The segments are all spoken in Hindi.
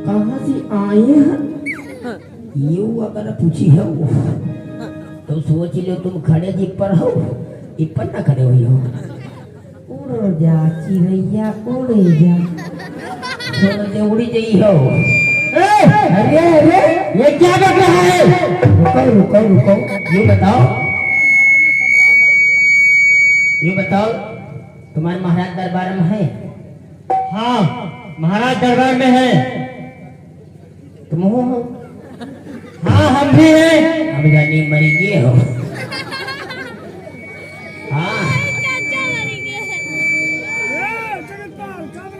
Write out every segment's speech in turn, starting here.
कहाँ से आए हैं? यू अगर पूछी हो तो सोच लो तुम खड़े जी पर हो, इपर ना खड़े हुई हो। उड़ जा चिड़ैया उड़ जा, छोड़ दे उड़ी गई हो। अरे अरे ये क्या कर रहा है? रुको रुको रुको, ये बताओ तुम्हारे महाराज दरबार में है? हाँ, महाराज दरबार में है। तुम हो? हाँ, हम भी हैं। अब जानी मरी गए हो। हाँ,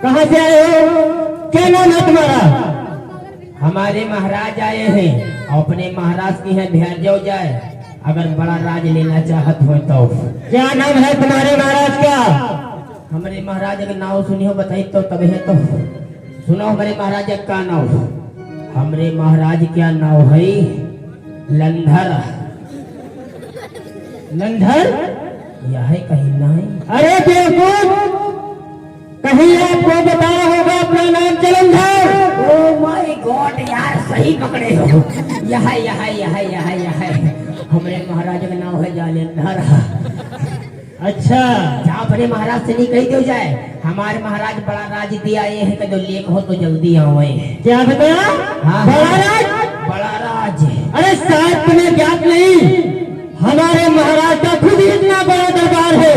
कहाँ से आए हो? क्या नाम है तुम्हारा? हमारे महाराज आए हैं, अपने महाराज की है भेज जाओ जाए, अगर बड़ा राज लेना चाहत हो तो। क्या नाम है तुम्हारे महाराज का? हमारे महाराज का नाम सुनी हो बताई तो तब है तो सुनो हमारे महाराज का नाम। हमारे महाराज क्या नाम है? लंधर। लंधर? यह है कहीं नहीं। अरे बेवकूफ, कहीं आपको बताया होगा अपना नाम जलंधर। ओह माय गॉड यार, सही पकड़े हो। यह हमारे महाराज का नाम है जालंधर। अच्छा, जा अपने महाराज से नहीं कही दो जाए, हमारे महाराज बड़ा राज दिया ये है कि जो लेख हो तो जल्दी आओ। क्या बताया? हाँ, बड़ा राज? बड़ा राज। अरे शायद तुम्हें ज्ञात नहीं, हमारे महाराज का खुद ही इतना बड़ा दरबार है।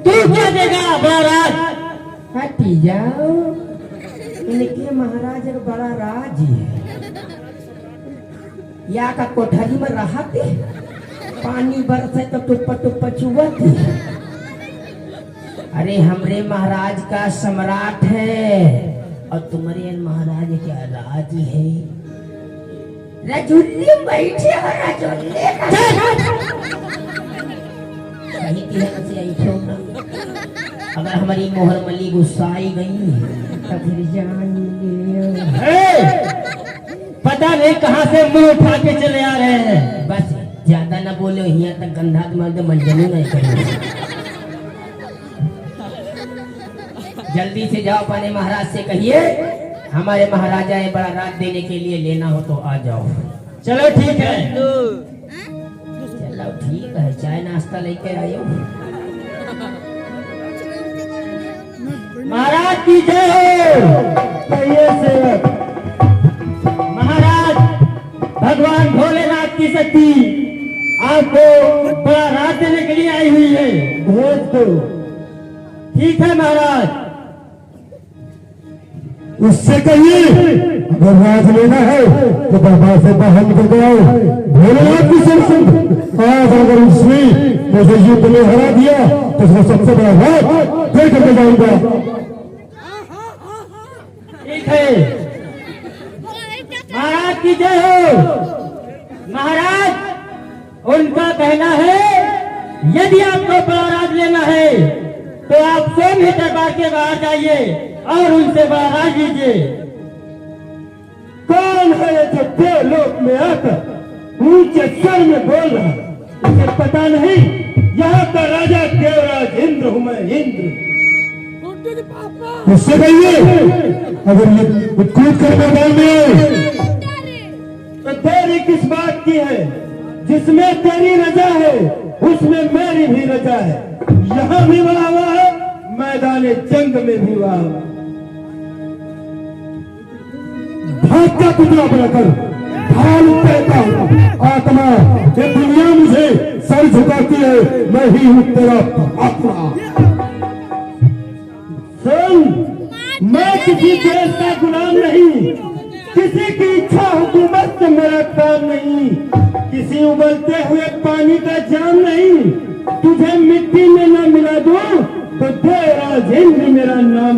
तू क्या देगा बड़ा राज? हटी जाओ, इनके महाराज का बड़ा राज है। या का कोठरी में रहते, पानी बरसे तो टुप्पा टुप्पा चुवत। अरे हमरे महाराज का सम्राट है और तुम्हारे महाराज क्या राज है? रजुल्ले बैठे हो, रजुल्ले सही किरण से आई क्यों ना? अगर हमारी मोहर मली गुस्साई गई तो फिर जान ले। पता नहीं कहाँ से मुंह उठा के चले आ रहे हैं। बस ज्यादा ना बोलो, यहाँ तक गंधा मर्द मंजनू नहीं करेंगे। जल्दी से जाओ, अपने महाराज से कहिए हमारे महाराजा है बड़ा राज देने के लिए, लेना हो तो आ जाओ। चलो ठीक है। चलो ठीक है, चाय नाश्ता लेके आयो। महाराज की जय हो। कहिए सेवक। महाराज, भगवान भोलेनाथ की शक्ति आपको बड़ा राज देने के लिए आई हुई है, भेज दो। ठीक है महाराज। उससे कहिए अगर राज लेना है तो दरबार से बाहर निकल जाओ। भोलेनाथ की शक्ति आज अगर उसने मुझे युद्ध में हरा दिया तो उसका सबसे बड़ा राज दे करके जाऊंगा। ठीक है महाराज की जय हो। महाराज, उनका कहना है यदि आपको बड़ा राज लेना है तो आप स्वयं ही दरबार के बाहर जाइए और उनसे बड़ा राज लीजिए। कौन है ये जो देवलोक में आकर ऊंचे स्वर में बोल रहा है? उसे पता नहीं यहाँ का राजा देवराज इंद्र हूँ मैं, इंद्र। उससे कहिए अगर ये कूद कर मैदान में तो देरी किस बात की है? जिसमें तेरी रजा है उसमें मेरी भी रजा है। यहाँ भी बना हुआ है, मैदान जंग में भी हुआ है। भाग का टुकड़ा बनाकर ढाल कहता हूँ आत्मा, ये दुनिया मुझे सर झुकाती है, मैं ही हूँ तेरा आत्मा। सुन, मैं किसी देश का गुलाम नहीं, किसी की इच्छा हुकूमत से मेरा काम नहीं, किसी उबलते हुए पानी का जाम नहीं। तुझे मिट्टी में न मिला दूं तो देवराज इंद्र मेरा नाम।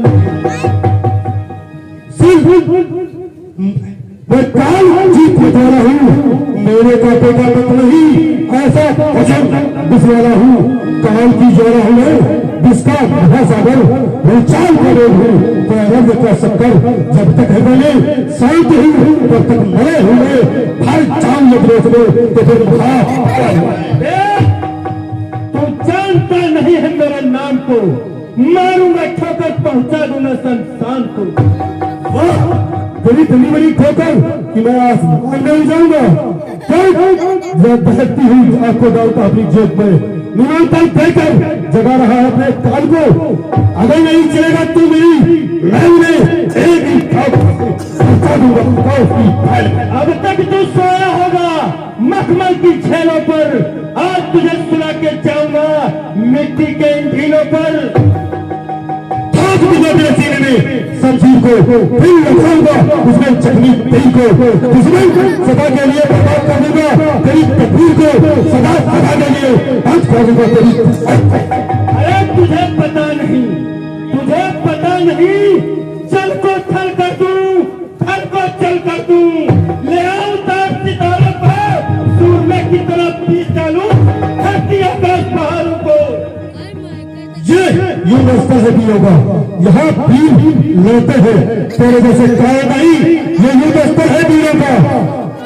मैं काल जीत बता रहा हूँ, मेरे का बेटा मत नहीं, ऐसा वचन बिसवाला हूँ। काल की ज्वाला हूँ मैं, जिसका महासागर मैं चाल करे हूँ। तो आनंद का शक्कर जब तक है बने शांत ही तब तक मरे हुए हर चांद नजरों में तो फिर तू जानता नहीं है मेरे नाम को, मारूंगा ठोकर पहुंचा दूंगा संस्थान को। तेरी इतनी बड़ी ठोकर कि मैं आसमान में ही जाऊंगा। जब बहती हुई आग को डालता अपनी जेब में, निरंतर देकर जगा रहा है अपने कान को। अगर नहीं चलेगा तू मेरी, मैं उन्हें एक ही पहुंचा दूंगा उसकी फैल। अब तक तू सोया होगा मखमल की छेलों पर, आज तुझे सुला के जाऊंगा मिट्टी के इन ढीलों पर। मेरे सीने में सब्जी को फिर रखाऊंगा, उसमें चटनी दही को दुश्मन सदा के लिए बर्बाद कर दूंगा। तेरी तकदीर को सदा सदा के लिए बंद कर दूंगा तेरी। अरे तुझे पता नहीं, तुझे पता नहीं, चल को थल कर दूं, थल को चल कर दूं। ले आओ तार सितारों पर, सूरमे की तरफ पीस डालूं धरती आकाश पहाड़ों को। ये यूं रास्ता से भी होगा, यहाँ पीर लड़ते हैं तेरे जैसे काय नहीं। ये यूं रास्ता है वीरों का,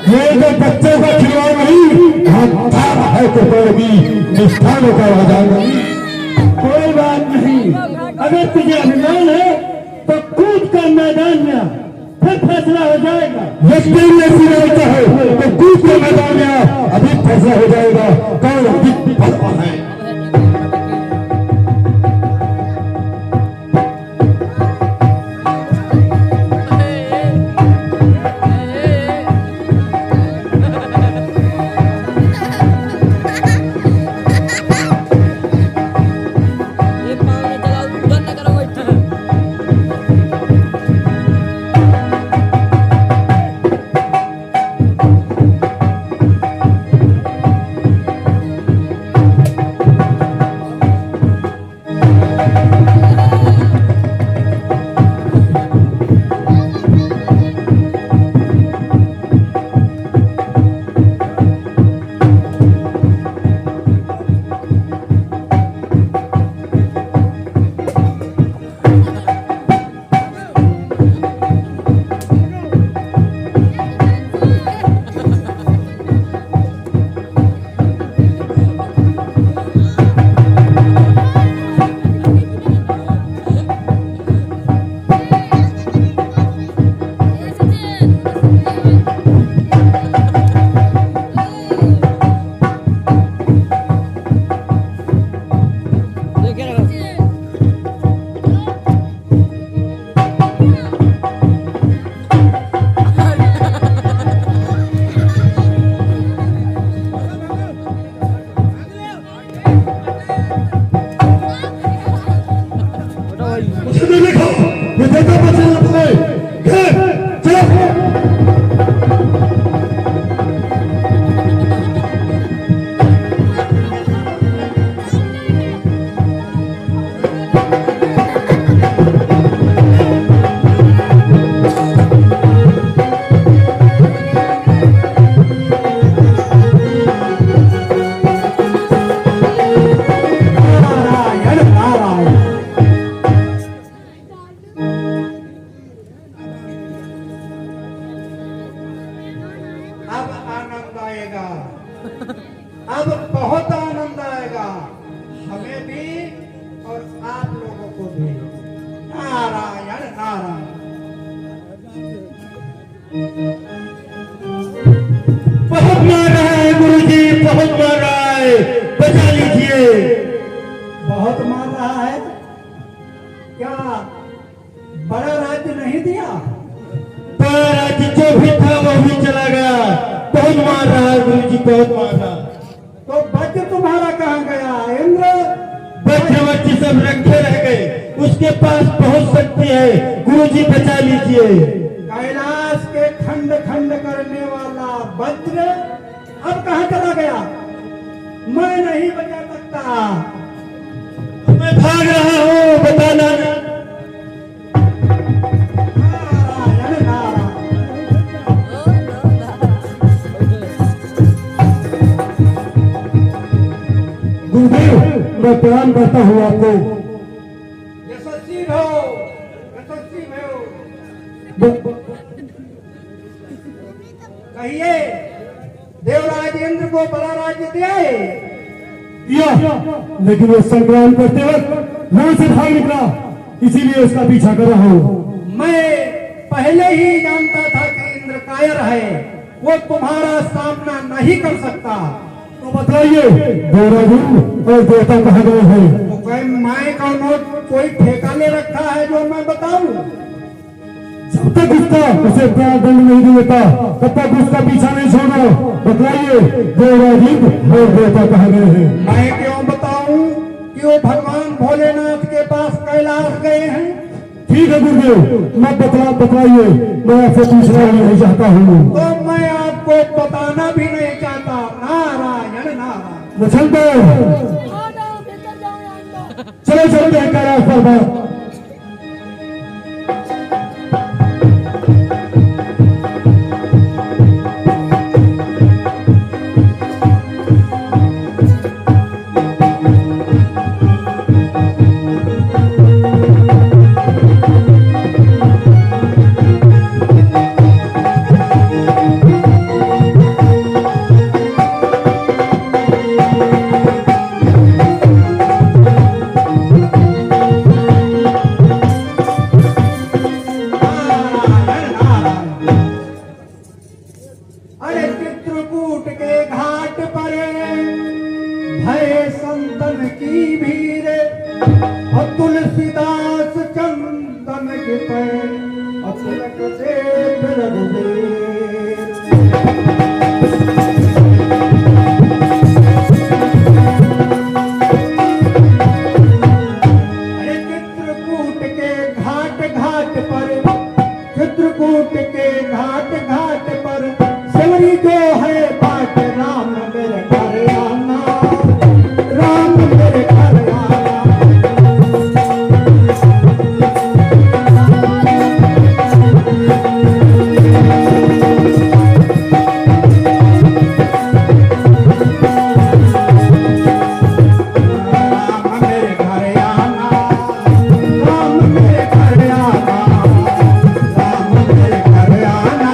ये जो बच्चों का खिलवाड़ नहीं। यहाँ तारा है तो पर भी निष्ठानों का राजा नहीं। कोई बात नहीं, अगर तुझे अभिमान है तो कूद कर मैदान में, फिर फैसला हो जाएगा। यकीन ऐसी रहता है तो कूद के मैदान में अभी फैसला हो जाएगा कौन अधिक बलवा है। अब बहुत आनंद आएगा हमें भी और आप लोगों को भी। नारायण नारायण। बहुत मार रहा है गुरुजी, बहुत मार रहा है, बचा लीजिए। बहुत मार रहा है क्या? बड़ा राज्य नहीं दिया? बड़ा राज्य जो भी था वो भी चला गया। बहुत मार रहा है गुरुजी, बहुत मार रहा। तो वज्र तुम्हारा कहाँ गया? इंद्र वज्र सब रखे रह गए, उसके पास बहुत शक्ति है, गुरुजी बचा लीजिए। कैलाश के खंड खंड करने वाला वज्र अब कहाँ चला गया? मैं नहीं बचा सकता। मैं भाग रहा हूँ, बताना। नारायण नारायण। गुरुदेव मैं प्रणाम करता हूँ आपको। यशस्वी हो, यशस्वी हो। कहिए देवराज इंद्र को बड़ा राज्य दिया है। लेकिन वो संग्राम करते वक्त वहां से भाग निकला, इसीलिए उसका पीछा कर रहा हूँ। मैं पहले ही जानता था कि इंद्र कायर है, वो तुम्हारा सामना नहीं कर सकता। तो बताइए देवराज और देवता कहाँ गए हैं? तो कोई मैं का नोट कोई ठेका ले रखा है जो मैं बताऊं? जब तक उसका उसे प्राणदंड नहीं देता तब तक उसका पीछा नहीं छोड़ो। बताइए देवराज और देवता कहाँ गए हैं? मैं क्यों बताऊं कि वो भगवान भोलेनाथ के पास कैलाश गए हैं? ठीक है गुरुदेव, मैं बताइए, मैं आपसे पूछना ही नहीं चाहता हूँ। तो मैं आपको बताना भी नहीं चाहता। नारायण नारायण। चलते चलो चलते हैं कैलाश पर्वत। अरे चित्रकूट के घाट पर भय संतन की भीड़, और तुलसीदास चंदन के पैर, अपुलक सेठ रघुवीर। अरे चित्रकूट के घाट घाट पर, चित्रकूट के घाट घाट पर सेवरी जो है बाट, राम मेरे घर आना, राम मेरे घर आना। राम मेरे घर आना, राम मेरे घर आना, राम मेरे घर आना।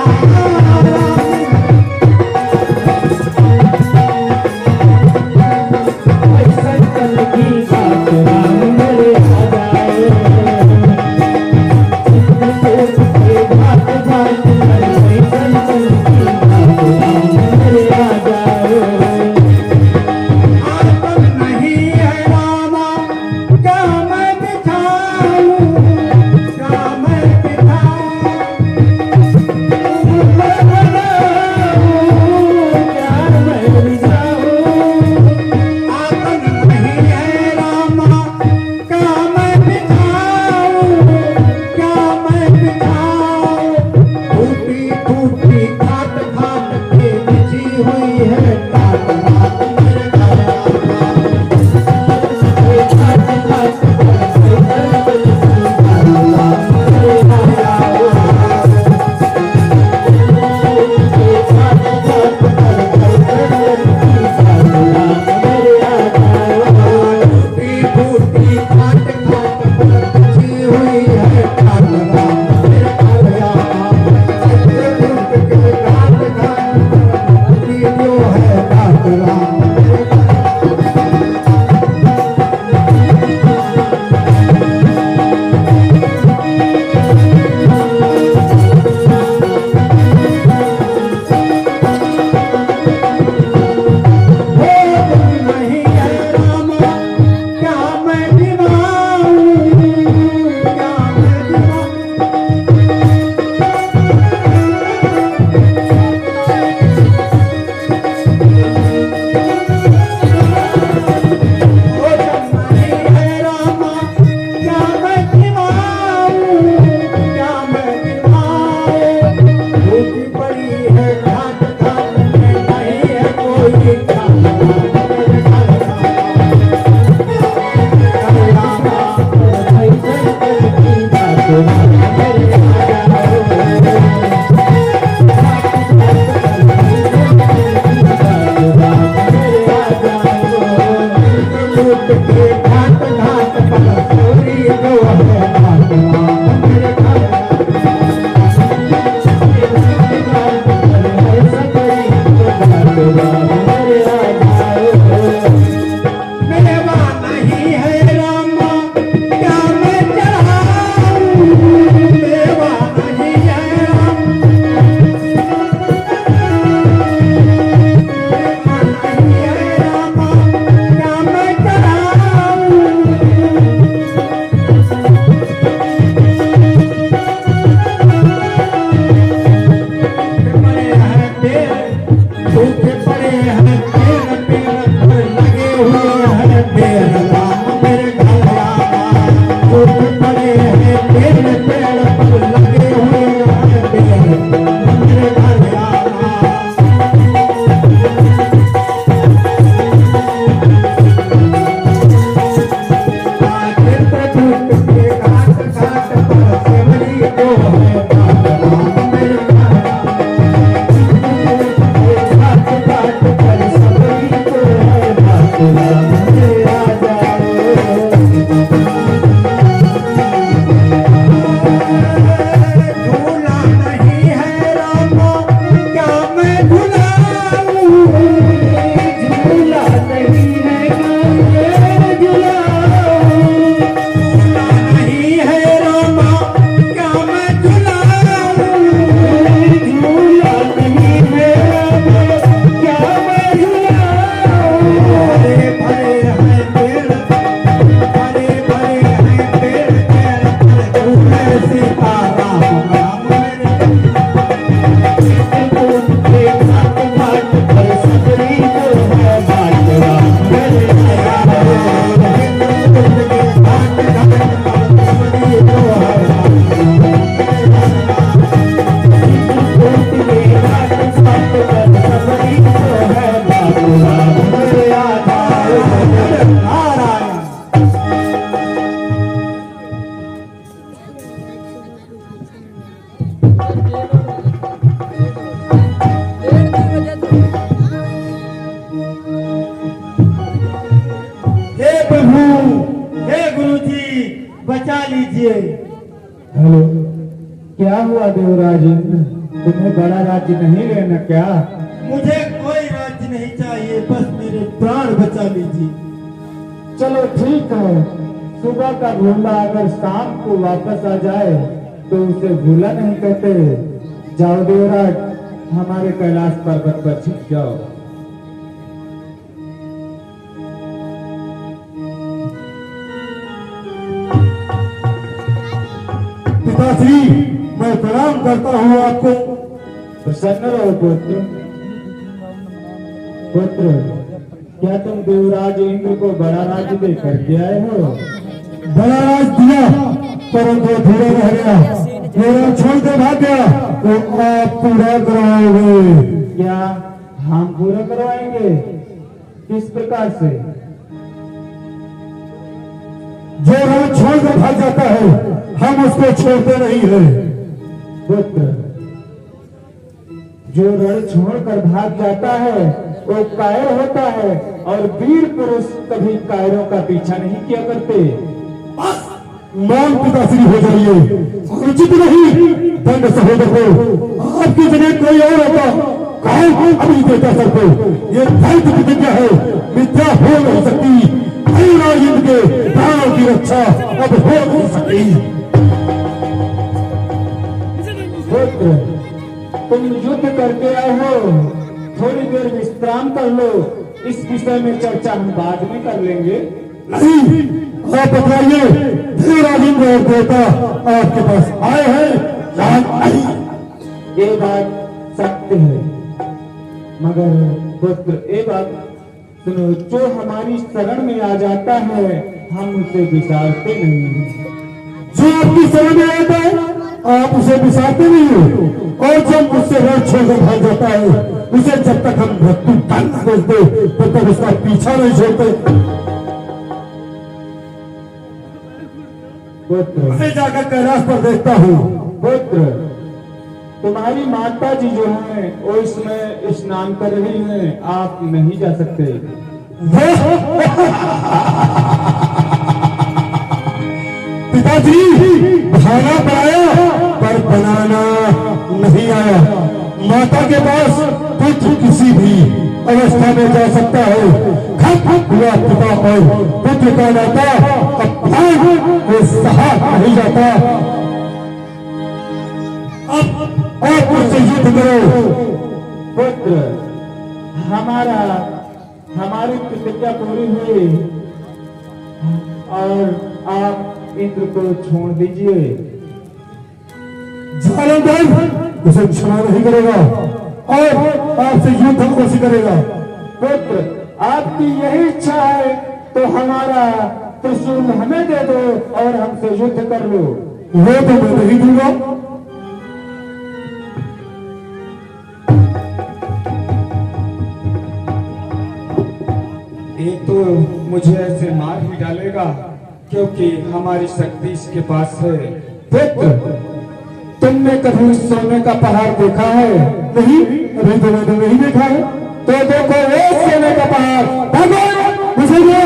हे प्रभु, हे गुरुजी, बचा लीजिए। हेलो, क्या हुआ देवराज इंद्र? तुम्हें बड़ा राज्य नहीं लेना क्या? मुझे कोई राज्य नहीं चाहिए, बस मेरे प्राण बचा लीजिए। चलो ठीक है, सुबह का भूला अगर शाम को वापस आ जाए तो उसे भूला नहीं कहते। जाओ देवराज, हमारे कैलाश पर्वत पर छिप जाओ। पिताश्री, मैं प्रणाम करता हूँ आपको। प्रसन्न रहो पुत्र। पुत्र, क्या तुम देवराज इंद्र को बड़ा राज्य देकर के आए हो? बड़ा राज दिया, परंतु अधूरा रह गया। मेरा छोड़ के भाग गया, तो आप पूरा कराओगे। क्या हम पूरा करवाएंगे? किस प्रकार से? जो राज छोड़ कर भाग जाता है, हम उसको छोड़ते नहीं है। पुत्र, जो रण छोड़कर भाग जाता है वो कायर होता है, और वीर पुरुष कभी कायरों का पीछा नहीं किया करते। मान पिताश्री हो जाइए, उचित नहीं। दंड सहोदर को आपकी जगह कोई और होता, कौन अभी देता सर को। ये दैत्य प्रतिज्ञा है, मिथ्या हो नहीं सकती। इंद्र के प्राणों की रक्षा अब हो नहीं सकती। पुत्र, तुम युद्ध करके आए हो, थोड़ी देर विश्राम कर लो। इस विषय में चर्चा हम बाद में कर लेंगे। नहीं, आप बताइए, देवराज इंद्र और देवता आपके पास आए हैं या नहीं? ये बात सत्य है, मगर पुत्र ये बात सुनो, जो हमारी शरण में आ जाता है हम उसे विसारते नहीं। जो आपकी शरण में आता है, आप उसे विसारते नहीं हो। और जब उससे रण छोड़कर भाग जाता है, उसे जब तक हम मृत्यु दंड खोजते, तब तक उसका पीछा नहीं छोड़ते। पुत्र, मैं जाकर कैलाश पर देखता हूँ। पुत्र, तुम्हारी माता जी जो हैं वो इसमें स्नान कर रही हैं, आप नहीं जा सकते। पिताजी, खाना बनाया पर बनाना नहीं आया। माता के पास पुत्र किसी भी अवस्था में जा सकता है। खत हुआ पिता और पुत्र का नाता अब सहा नहीं जाता। अब मुझसे युद्ध करो। पुत्र, हमारी प्रतिज्ञा पूरी हुई और आप इंद्र को छोड़ दीजिए। जालंधर उसे क्षमा नहीं करेगा और आपसे युद्ध अवश्य करेगा। पुत्र, आपकी यही इच्छा है तो हमारा त्रिशूल हमें दे दो और हमसे युद्ध कर लो। वो तो मैं नहीं दूंगा। ये तो मुझे ऐसे मार ही डालेगा क्योंकि हमारी शक्ति इसके पास है। पुत्र, तुमने कभी सोने का पहाड़ देखा है? नहीं, अभी तो मैंने नहीं देखा है। तो देखो ये सोने का पहाड़। भागो, मुझे दो।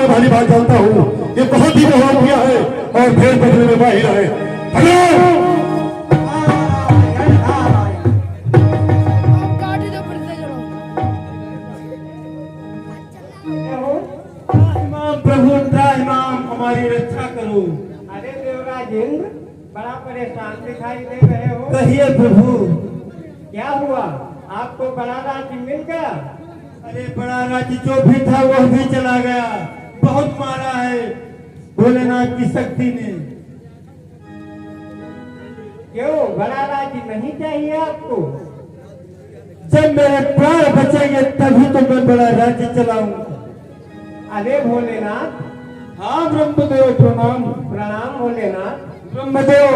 भली बात जानता हूँ, ये बहुत ही बहुत किया है और फिर बदले में माहिर है। इमाम प्रभु इमाम, हमारी रक्षा करो। अरे देवराज इंद्र, बड़ा परेशान दिखाई दे रहे हो। कहिए प्रभु। क्या हुआ? आपको बड़ा राज्य मिल गया? अरे बड़ा राज्य जो भी था वह भी चला गया। बहुत मारा है भोलेनाथ की शक्ति ने। क्यों बड़ा राज्य नहीं चाहिए आपको? जब मेरे प्राण बचेंगे तभी तो मैं बड़ा राज्य चलाऊंगा। अरे भोलेनाथ, हाँ ब्रह्मदेव प्रणाम। प्रणाम भोलेनाथ। ब्रह्मदेव,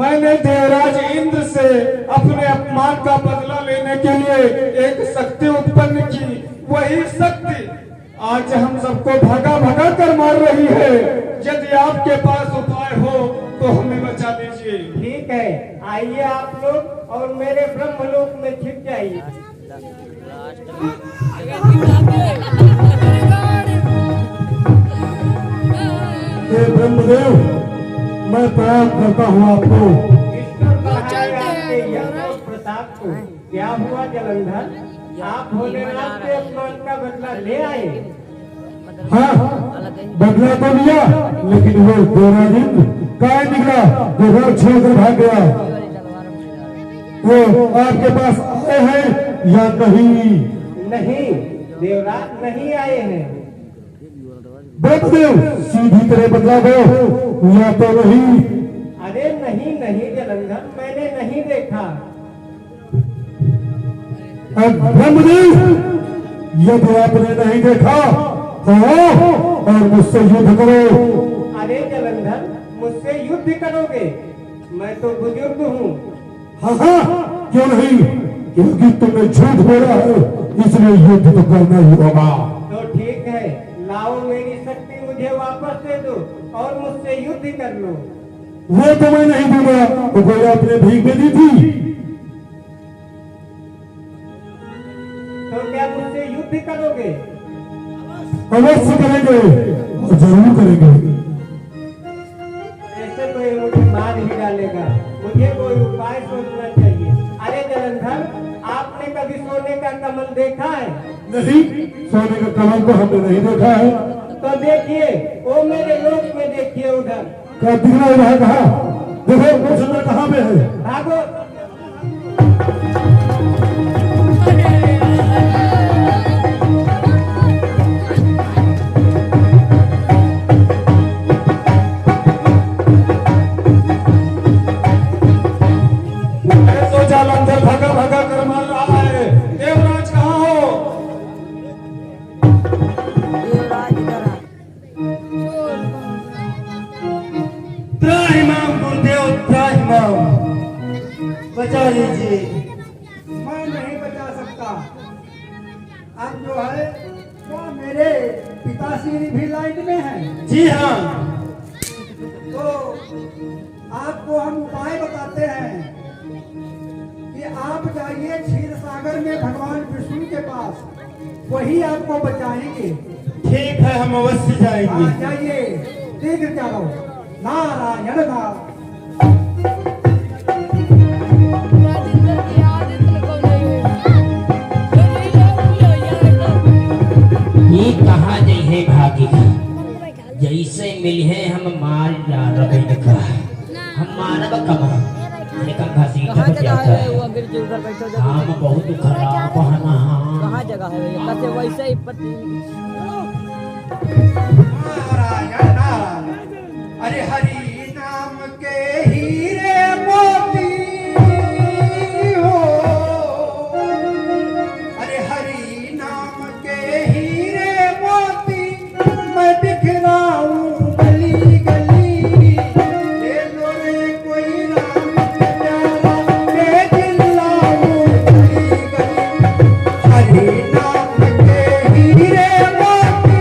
मैंने देवराज इंद्र से अपने अपमान का बदला लेने के लिए एक शक्ति उत्पन्न की। वही शक्ति आज हम सबको भगा भगा कर मार रही है। यदि आपके पास उपाय हो तो हमें बचा लीजिए। ठीक है, आइए आप लोग और मेरे ब्रह्मलोक में छिप जाइए। हे ब्रह्मदेव, मैं प्रणाम करता हूँ आपको। ईश्वर बढ़ाए आपके यश और प्रताप को। क्या हुआ जलंधर, आप भोलेनाथ के अपमान का बदला ले आए? हाँ, बदला तो लिया, लेकिन वो देवराज इंद्र कहाँ निकला? देवराज छोड़कर भाग गया। वो आपके पास आए हैं या नहीं? नहीं, देवराज नहीं आए हैं। ब्रह्मदेव, सीधी तरह बदला दो या तो नहीं। अरे नहीं नहीं जलंधर, मैंने नहीं देखा। अब ब्रह्मदेव, यदि आपने नहीं देखा तो आओ और मुझसे युद्ध करो। अरे जलंधर, मुझसे युद्ध करोगे? मैं तो बुजुर्ग हूँ। हाँ हाँ, क्यों नहीं? क्योंकि तुमने झूठ बोला है, इसलिए युद्ध तो करना ही होगा। तो ठीक है, लाओ मेरी शक्ति मुझे वापस दे दो और मुझसे युद्ध कर लो। वो तो मैं नहीं दूंगा, तो कोई आपने भीख में दी थी। तो क्या मुझसे युद्ध करोगे? अवश्य करेंगे और जरूर करेंगे। ऐसे तो ये मुझे मार ही डालेगा। मुझे कोई उपाय सोचना चाहिए। अरे जलंधर, आपने कभी सोने का कमल देखा है? नहीं, सोने का कमल तो हमने नहीं देखा है। तो देखिए, वो मेरे लोक में देखिए, उधर क्या दिख रहा है? कहा देखो, वो सुंदर कहाँ पे है? भागो। तो जालंधर भगा भगा कर मार रहा है। देवराज कहाँ हो? त्राहिमाम गुरुदेव, त्राहिमाम, बचा लीजिए। मैं नहीं बचा सकता। अब जो है वो मेरे पिताश्री भी लाइन में है। जी हाँ, तो आपको हम उपाय बताते हैं कि आप जाइए क्षीर सागर में भगवान विष्णु के पास, वही आपको बचाएंगे। ठीक है, हम अवश्य जाएंगे। हाँ, जाइए, शीघ्र चलो। नारायण नारायण। ये कहा नहीं है भागी, जैसे मिली है हम मार जा रहे का हम मानव कमा लेकिन घसी तक जाता है। हम बहुत खराब हना। कहाँ जगह है ये? कैसे वैसे ही नारायण नारायण। अरे हरि नाम के हीरे मोती हो, अरे हरि नाम के हीरे मोती मैं दिखलाऊं गली गली। ले लो रे कोई राम के प्यारा, मैं दिखलाऊं गली गली। हरि नाम के हीरे मोती।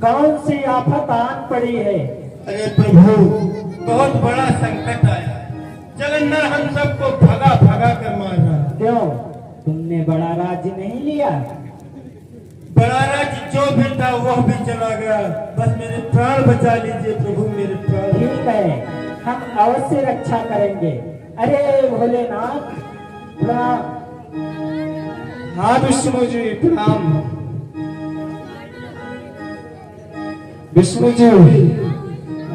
कौन सी आफत आन पड़ी है? अरे प्रभु, बहुत बड़ा संकट आया है। जलंधर हम सबको भगा भगा कर मार रहा है। क्यों, तुमने बड़ा राज्य नहीं लिया? बड़ा राज्य जो भी था वह भी चला गया। बस मेरे प्राण बचा लीजिए प्रभु, मेरे प्राण। ठीक है, हम अवश्य रक्षा करेंगे। अरे भोलेनाथ, प्रणाम। हाँ विष्णु जी प्रणाम। विष्णु जी,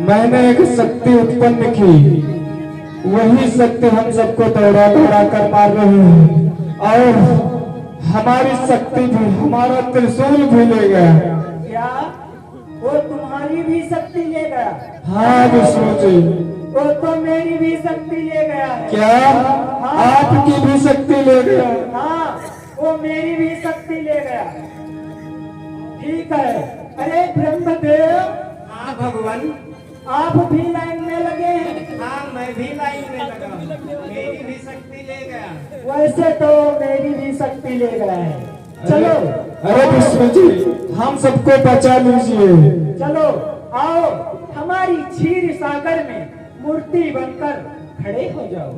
मैंने एक शक्ति उत्पन्न की, वही शक्ति हम सबको दौड़ा दौड़ा कर मार रही है और हमारी शक्ति भी, हमारा त्रिशूल भी ले गया। क्या वो तुम्हारी भी शक्ति ले गया? हाँ विष्णु जी। वो तो मेरी भी शक्ति ले गया है। क्या आपकी भी शक्ति ले गया? हाँ, वो मेरी भी शक्ति ले गया। ठीक है। अरे ब्रह्मदेव। हाँ भगवान। आप भी लाइन में लगे हैं? हाँ मैं भी लाइन में लगा हूँ। मेरी भी शक्ति ले गया। वैसे तो मेरी भी शक्ति ले गया है। चलो। अरे विष्णु जी, हम सबको बचा लीजिए। चलो आओ, हमारी क्षीर सागर में मूर्ति बनकर खड़े हो जाओ।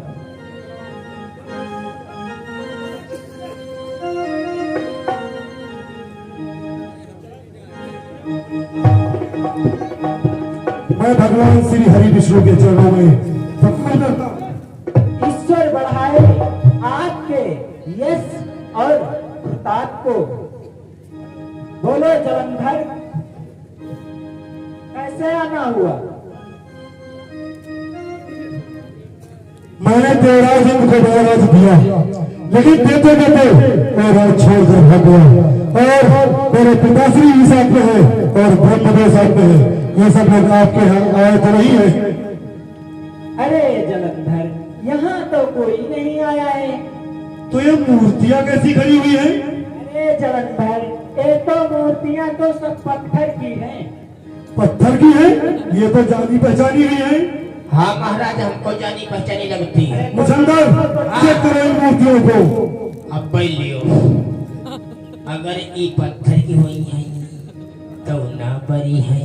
मैं भगवान श्री हरि विष्णु के चरणों में प्रणाम करता हूं। ईश्वर बढ़ाए आपके यश और प्रताप को। बोलो जलंधर, कैसे आना हुआ? मैंने देवराज इंद्र को बड़ा राज दिया, लेकिन देते देते मैं राज छोड़कर भाग गया और मेरे पिताश्री भी साथ में है और ब्रह्मदेव साथ में है। ये सब लोग आपके यहाँ आए तो नहीं है? अरे जलंधर, यहाँ तो कोई नहीं आया है। तो ये मूर्तियां कैसी खड़ी हुई है? अरे जलंधर, ये तो मूर्तियां तो सब पत्थर की हैं। पत्थर की है? ये तो जानी पहचानी हुई है। हाँ महाराज, हमको जानी पहचानी लगती है। मुसंदर, चेक करो इन मूर्तियों को। अब बैल लियो, अगर ई पत्थर की हुई है तो ना बरी है,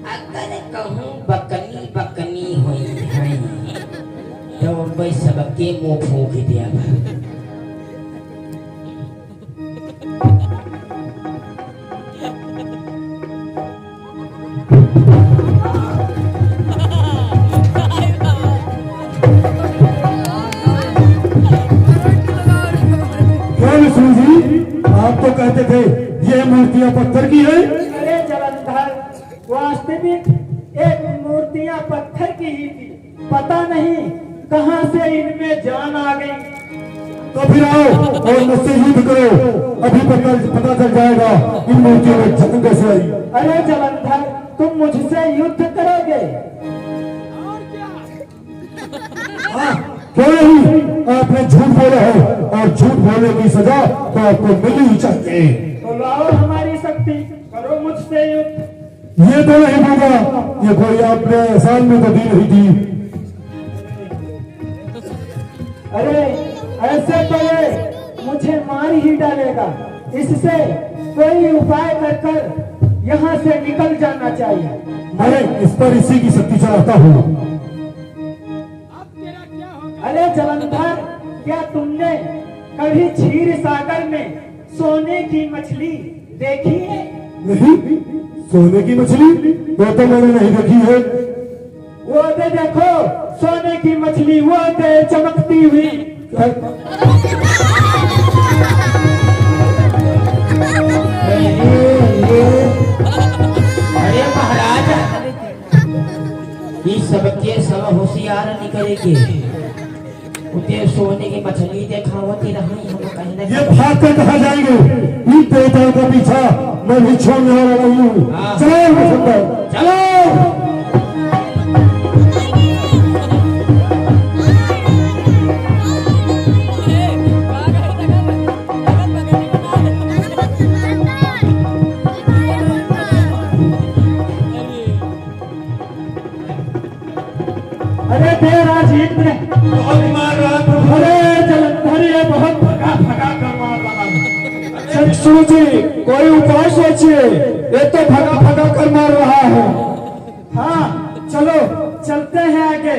अगर कहूँ बकनी बकनी हुई है तो भाई सबके मुंह फूंक दिया। विष्णु जी, आप तो कहते थे ये मूर्तियां पत्थर की है। अरे जलंधर, वास्तविक एक मूर्तियां पत्थर की ही थी। पता नहीं कहां से इनमें जान आ गई। तो फिर आओ और मुझसे युद्ध करो, अभी पता चल जाएगा इन मूर्तियों में जान कैसे आई। अरे जलंधर, तुम मुझसे युद्ध करोगे? क्यों नहीं? आपने झूठ बोला है और झूठ बोलने की सजा तो आपको मिलनी ही चाहिए। तो लाओ हमारी शक्ति, करो मुझसे युद्ध। ये तो नहीं होगा, ये कोई आपने एहसान में तो दी नहीं थी। अरे ऐसे तो ये मुझे मार ही डालेगा। इससे कोई उपाय कर यहाँ से निकल जाना चाहिए। मैं इस पर इसी की शक्ति चलाता हूँ। अरे जलंधर, क्या तुमने कभी क्षीर सागर में सोने की मछली देखी है? नहीं, सोने की मछली वो तो मैंने नहीं देखी है। वो दे देखो, सोने की मछली वो दे चमकती हुई। अरे महाराज, ये सबके सब होशियार निकलेंगे। उते सोने की मछली देखावती रही, हम कहीं ये भाग कर कहा जाएंगे? इन देवताओं का पीछा मैं भी छोड़ने वाला नहीं हूँ। चलो मुसंदर, चलो। अरे देवराज इंद्र, बहुत मार रहा था। अरे जलंधर, ये बहुत भगा भगा कर मार रहा है। विष्णु जी, कोई उपाय सोचिए। ये तो भगा भगा कर मार रहा है। हाँ चलो चलते हैं आगे,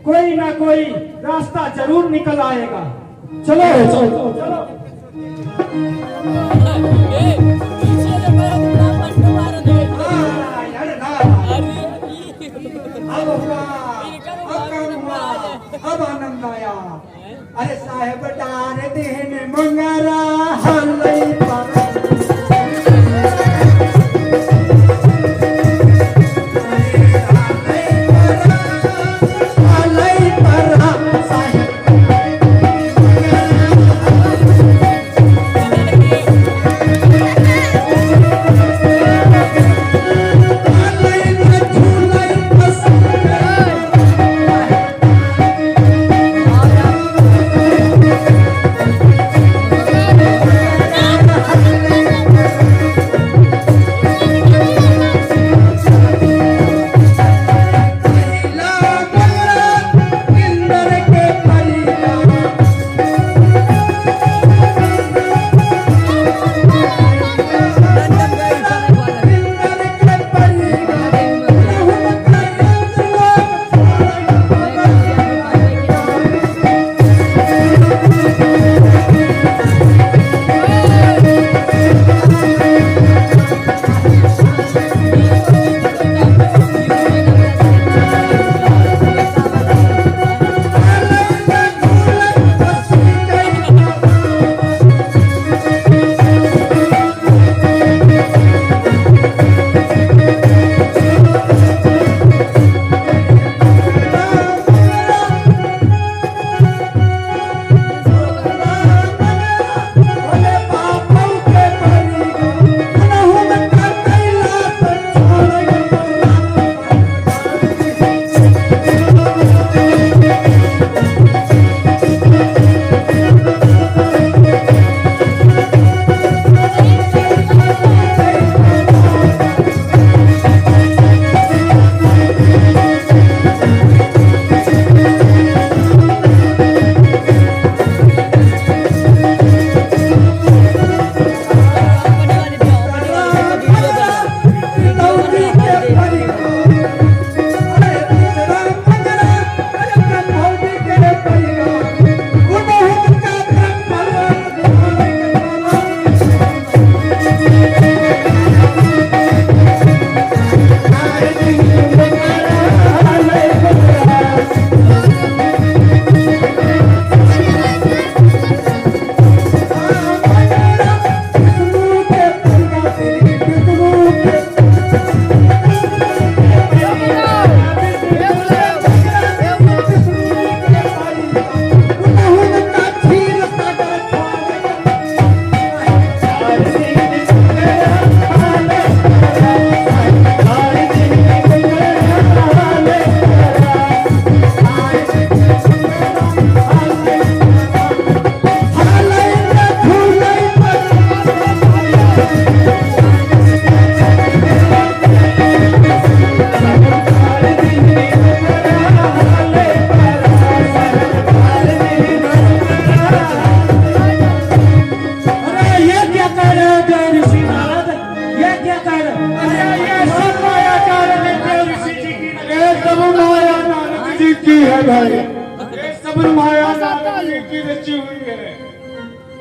कोई ना कोई रास्ता जरूर निकल आएगा। चलो चलो चलो अब आनंद आया। अरे साहेब डार देन मंगारा हलई पर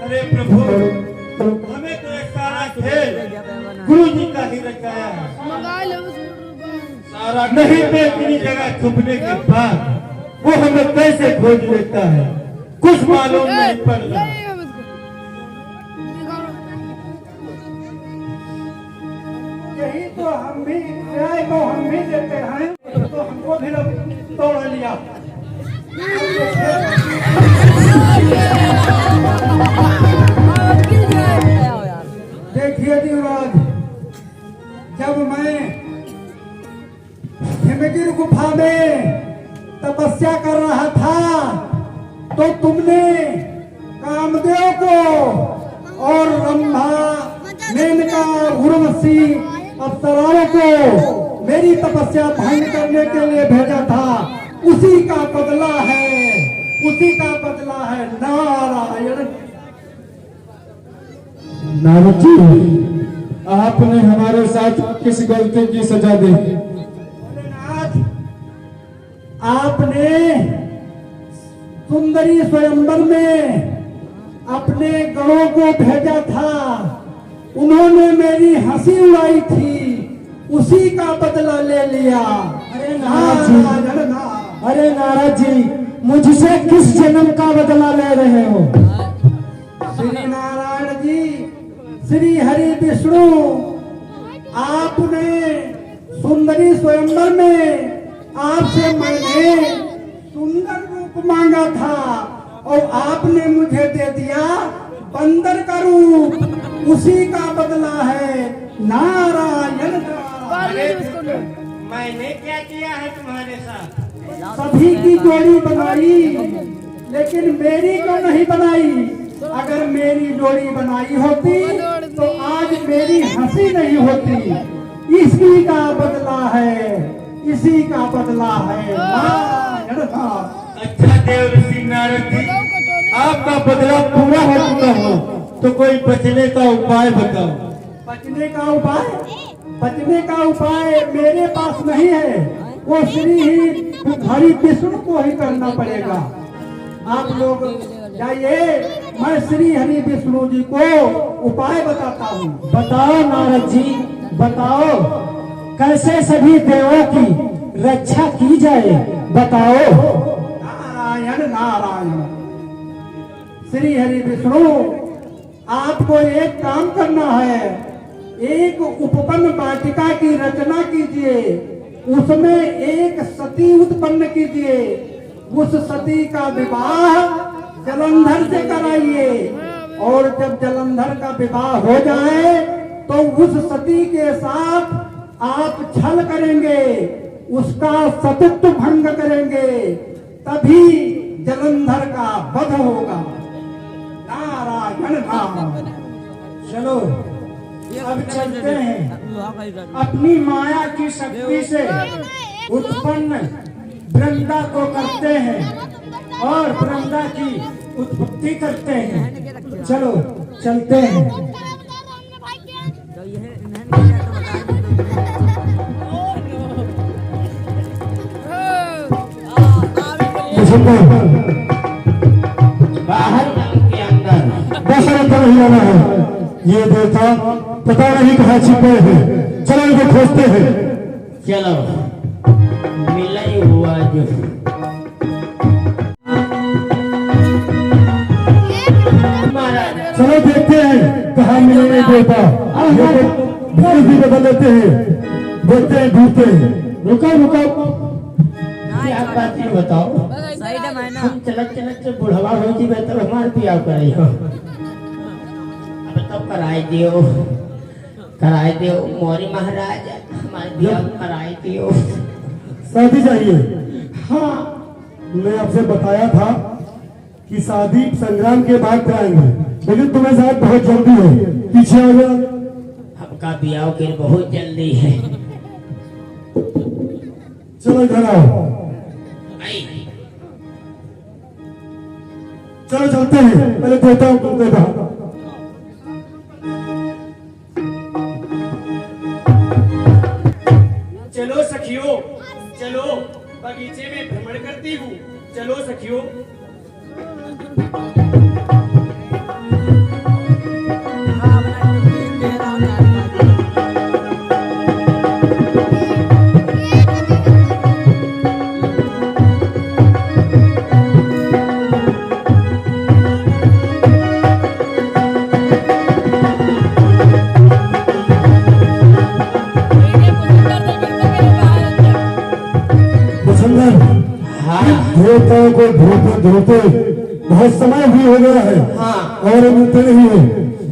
अरे प्रभु, हमें तो एक सारा खेल गुरु जी का ही रचाया है। सारा नहीं पे इतनी जगह छुपने के बाद वो हमें कैसे खोज लेता है, कुछ मालूम नहीं पड़ रहा। यही तो हम भी न्याय को हम भी देते हैं, तो हमको भी तोड़ लिया। देखिए युवराज, जब मैं हिमगिर गुफा में तपस्या कर रहा था तो तुमने कामदेव को और रंभा, मेनका, उर्वशी, अप्सराओं को मेरी तपस्या भंग करने के लिए भेजा था। उसी का बदला है, उसी का बदला है। नारायण। नारद जी, आपने हमारे साथ किस गलती की सजा दी? भोलेनाथ, आपने सुंदरी स्वयंवर में अपने गणों को भेजा था, उन्होंने मेरी हंसी उड़ाई थी, उसी का बदला ले लिया। अरे नारद जी, नारायण नारायण। अरे नारद जी, मुझसे किस जन्म का बदला ले रहे हो? श्री नारायण जी, श्री हरि विष्णु, आपने सुंदरी स्वयंवर में आपसे मैंने सुंदर रूप मांगा था और आपने मुझे दे दिया बंदर का रूप, उसी का बदला है। नारायण नारायण। मैंने क्या किया है तुम्हारे साथ? सभी की जोड़ी बनाई, लेकिन मेरी क्यों नहीं बनाई? अगर मेरी जोड़ी बनाई होती तो आज मेरी हंसी नहीं होती। इसी का बदला है, इसी का बदला है। नारायण नारायण। अच्छा देव ऋषि नारद जी, आपका बदला पूरा हो चुका हो तो कोई बचने का उपाय बताओ। बचने का उपाय? बचने का उपाय मेरे पास नहीं है, वो श्री हरि विष्णु को ही करना पड़ेगा। आप लोग जाइए, मैं श्री हरि विष्णु जी को उपाय बताता हूँ। बताओ नारद जी, बताओ कैसे सभी देवों की रक्षा की जाए, बताओ। नारायण नारायण। श्री हरि विष्णु, आपको एक काम करना है, एक उपवन वाटिका की रचना कीजिए, उसमें एक सती उत्पन्न कीजिए, उस सती का विवाह जलंधर से कराइए, और जब जलंधर का विवाह हो जाए तो उस सती के साथ आप छल करेंगे, उसका सतीत्व भंग करेंगे, तभी जलंधर का वध होगा। नारायण नारायण। चलो अब चलते हैं, अपनी माया की शक्ति से उत्पन्न वृंदा को करते हैं और वृंदा की उत्पत्ति करते हैं। चलो चलते हैं। तो ये इन्होंने क्या तो बाहर गांव के अंदर दशरथ नहीं आना है। ये देवता पता नहीं कहाँ छिपे हैं, चलो इनको खोजते हैं। चलो, मिला ही हुआ जो। महाराज, चलो देखते हैं कहाँ मिलेंगे देवता। ये तो भेष भी बदल लेते हैं, देखते हैं ढूंढते हैं। रुको रुको, क्या बात है बताओ। सही टाइम है ना। हम चलत चलत से बुढ़वा हो जी तो हमार पिया करे हो। अब तो कराई दियो मोरी महाराज, हमारे बिया कराई दियो। शादी चाहिए। हाँ, मैं आपसे बताया था कि शादी संग्राम के बाद कराएंगे, लेकिन तुम्हें शायद बहुत जल्दी है, पीछे आ जाओ। हमका बिया के बहुत जल्दी है। चलो इधर आओ, चलो चलते हैं। पहले देवताओं को देखा। चलो सखियों, चलो बगीचे में भ्रमण करती हूँ। चलो सखियों। देवताओं को ढूंढते ढूंढते बहुत समय भी हो गया है। हाँ। और मिलते नहीं है।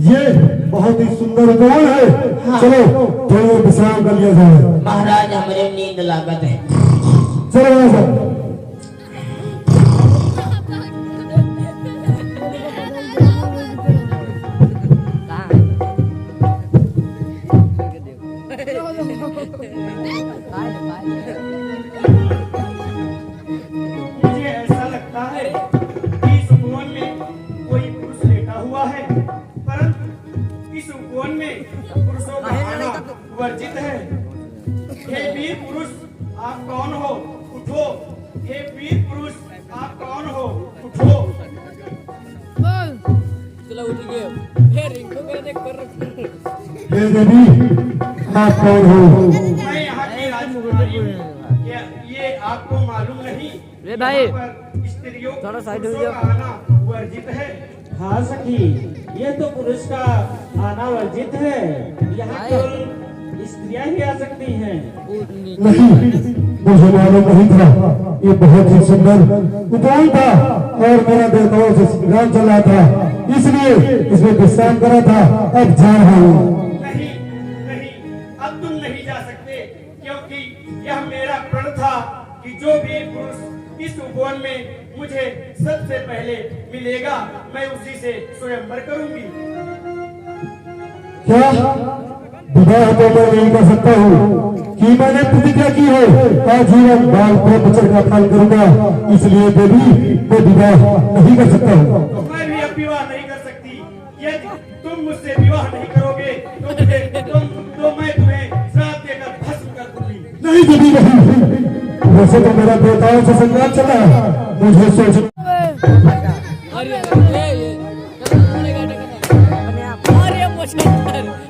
ये बहुत ही सुंदर उपवन है। हाँ। चलो थोड़ा विश्राम कर लिया जाए। महाराज, हमारे नींद लागत है। चलो ऐसा मुझे ऐसा लगता है कि इस उपवन में कोई पुरुष लेटा हुआ है, परंतु इस उपवन में पुरुषों का कौन हो? उठो। हे वीर पुरुष, आप कौन हो? उठो। चलो उठ गए हे रिंकू को देख कर हे देवी, आप कौन हो? मैं यहाँ की राजकुमारी हूँ। ये आपको मालूम नहीं? रे भाई, यहाँ पर स्त्रियों थोड़ा साइड हो पुरुषों जाओ। का आना वर्जित है। हाँ सखी, ये तो पुरुष का आना वर्जित है। यहाँ केवल स्त्रियां ही आ सकती हैं। नहीं, मुझे मालूम नहीं था। ये बहुत ही सुंदर उपवन था और मेरा देवताओं से संग्राम चल रहा था, इसलिए इसमें विश्राम करा था। अब जा रहा हूँ। नहीं नहीं, अब तुम नहीं जा सकते, क्योंकि यह मेरा प्रण था कि जो भी पुरुष इस उपवन में मुझे सबसे पहले मिलेगा, मैं उसी से स्वयंवर करूंगी। क्या विवाह तो मैं नहीं कर सकता हूँ कि मैंने प्रतिज्ञा की है आजीवन बाल ब्रह्मचर्य का पालन करूंगा, इसलिए देवी मैं विवाह नहीं कर सकता हूँ। मैं भी अब विवाह नहीं कर सकती। यदि तुम मुझसे विवाह नहीं करोगे तो मैं तुम्हें श्राप देकर भस्म कर दूंगी। नहीं देवी नहीं, वैसे तो मेरा देवताओं से संग्राम चल रहा है, मुझे सोच अरे ये अपने आप अरे पोछकर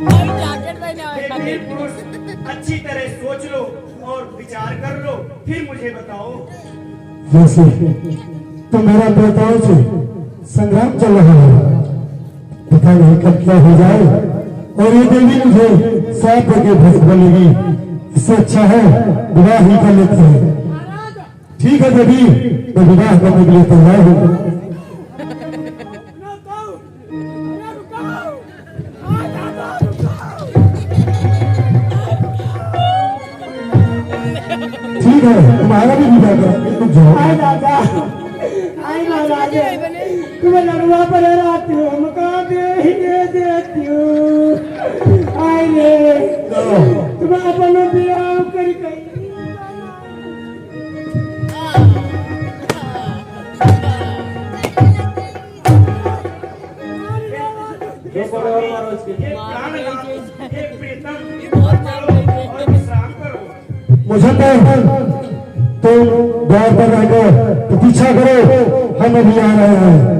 भाई जैकेट पहने हे वीर पुरुष, अच्छी तरह सोच लो और विचार कर लो, फिर मुझे बताओ। वैसे तो मेरा देवताओं से संग्राम चल रहा है, पता नहीं कब क्या हो जाए और ये देवी मुझे साफ करके भस्म कर लेगी। इससे अच्छा है विवाह ही कर लेते हैं। ठीक है देवी, मैं विवाह करने के लिए तैयार हूँ। ठीक है, तुम्हारा भी विवाह करेंगे, तुम जाओ। आई राजा, आई महाराज, तुम्हें लड़ुआ पर राती हो, मकान दे देती हूँ। आई रे, तुम्हें अपना बियाह कर गई। हे प्राणनाथ, हे प्रीतम, बहुत चलो और विश्राम करो। मुझे तो द्वार पर रहकर प्रतीक्षा करो, हम अभी आ रहे हैं।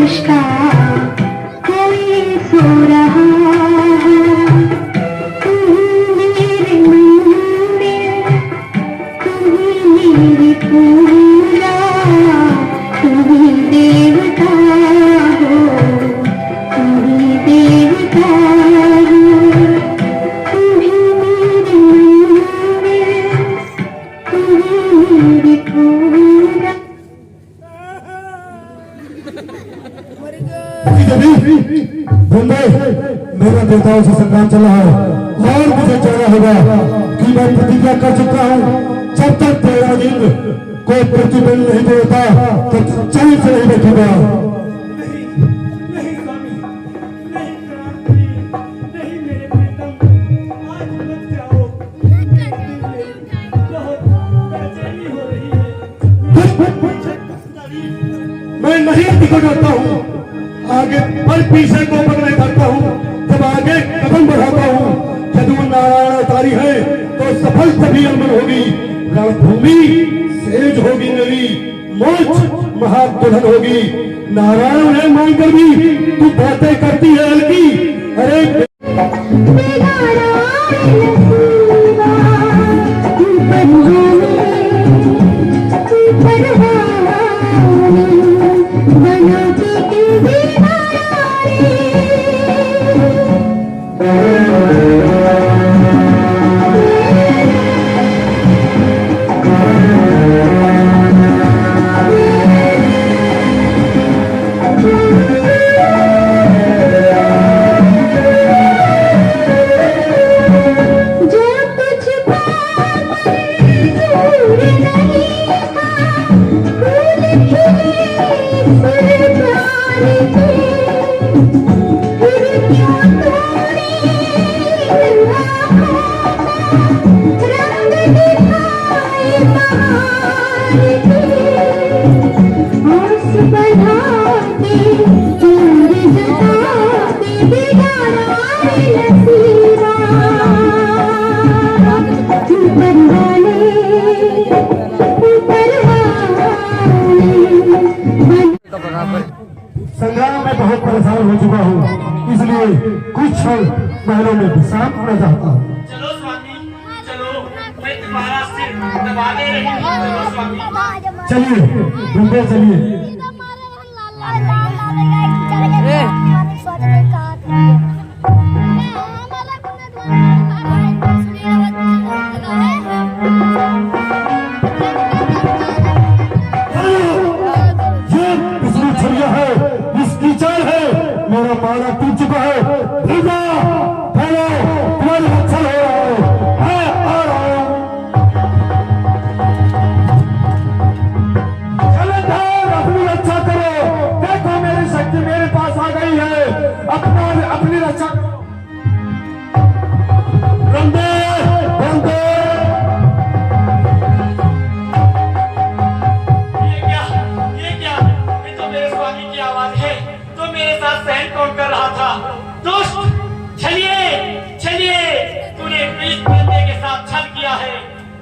होश का कोई सो रहा है, तुम मेरे मंदिर, तुम मेरी पूजा, तुम देवता हो, तुम देवता हो, तुम मेरे मंदिर, तुम मेरी पूजा। मुंबई मेरा देवताओं से संग्राम चला है और मुझे जाना होगा कि मैं प्रतिज्ञा कर चुका हूँ, जब तक तेरा दिन कोई प्रतिबल नहीं देता तब चैन से नहीं बैठूंगा। नहीं स्वामी, नहीं क्रांति, नहीं मेरे प्रीतम, आज मत जाओ। बहुत बेचैनी हो रही है। मैं नहीं टिकट होता हूँ, आगे पर पीछे को पकड़े करता हूँ, जब आगे कदम बढ़ाता हूँ, यदि नारायण अवतारी है तो सफल तभी अमल होगी, रणभूमि सेज होगी मेरी, मोक्ष महादुल्हन होगी। नारायण है मानकर भी तू बातें करती है अलगी, अरे संग्राम में बहुत परेशान हो चुका हूँ, इसलिए कुछ क्षण महलों में विश्राम करना चाहता हूँ। चलो स्वामी, चलो, मैं तुम्हारा सिर दबा दे रही हूँ। चलो स्वामी, चलिए मुंबई चलिए। मेरा माला टूट चुका है, भीगा, फैलो, तुम्हारी रक्षा हो रहा है, मैं आ रहा हूँ। जलंधर अपनी रक्षा करो, देखो मेरी शक्ति मेरे पास आ गई है, अपनी रक्षा करो। बंदे, बंदे। ये क्या? ये तो मेरे स्वामी की आवाज है, तो मेरे साथ सहन कौन कर रहा था? दुष्ट, चलिए, चलिए, तूने इस बंदे के साथ छल किया है,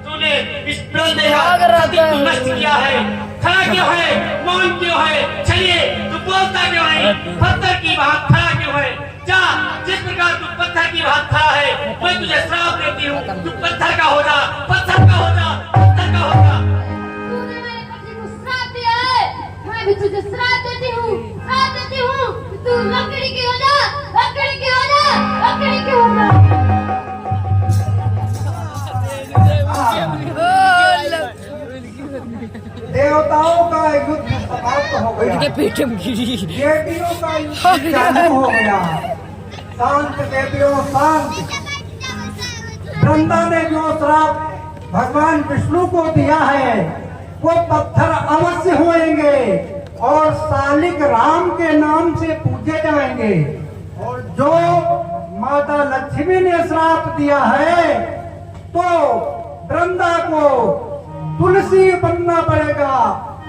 तूने इस बंदे का अस्तित्व नष्ट किया है, खड़ा क्यों है, मौन क्यों है? चलिए, तू बोलता क्यों नहीं? पत्थर की बात खड़ा क्यों है? जा, जिस प्रकार तू पत्थर की बात खड़ा है, मैं तुझे श्राप देती हूँ, तू पत्थर का हो जा, पत्थर का हो जा, पत्थर का हो जा। तूने मेरे पति को श्राप दिया है, मैं भी तुझे श्राप देती हूँ, श्राप देती हूँ, तू लकड़ी की हो जा, लकड़ी की हो जा, लकड़ी की हो जा। देवताओं का युद्ध समाप्त हो गया, देवियों का युद्ध चालू हो गया। शांत देवियों शांत। वृंदा ने जो श्राप भगवान विष्णु को दिया है वो पत्थर अवश्य होएंगे और शालिक राम के नाम से पूजे जाएंगे। और जो माता लक्ष्मी ने श्राप दिया है तो वृंदा को तुलसी बनना पड़ेगा,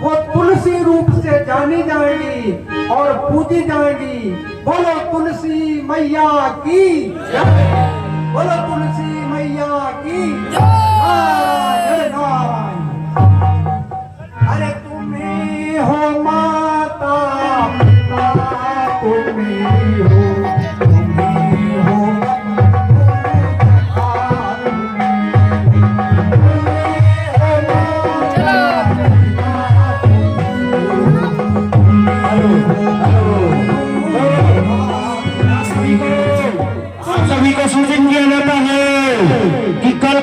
वो तुलसी रूप से जानी जाएगी और पूजी जाएगी। बोलो तुलसी मैया की जय, बोलो तुलसी मैया की जय। नारायण। अरे तुम्हें हो माता मेरी हो, तुम ही हो आप सभी को सूचित किया जाता है कि कल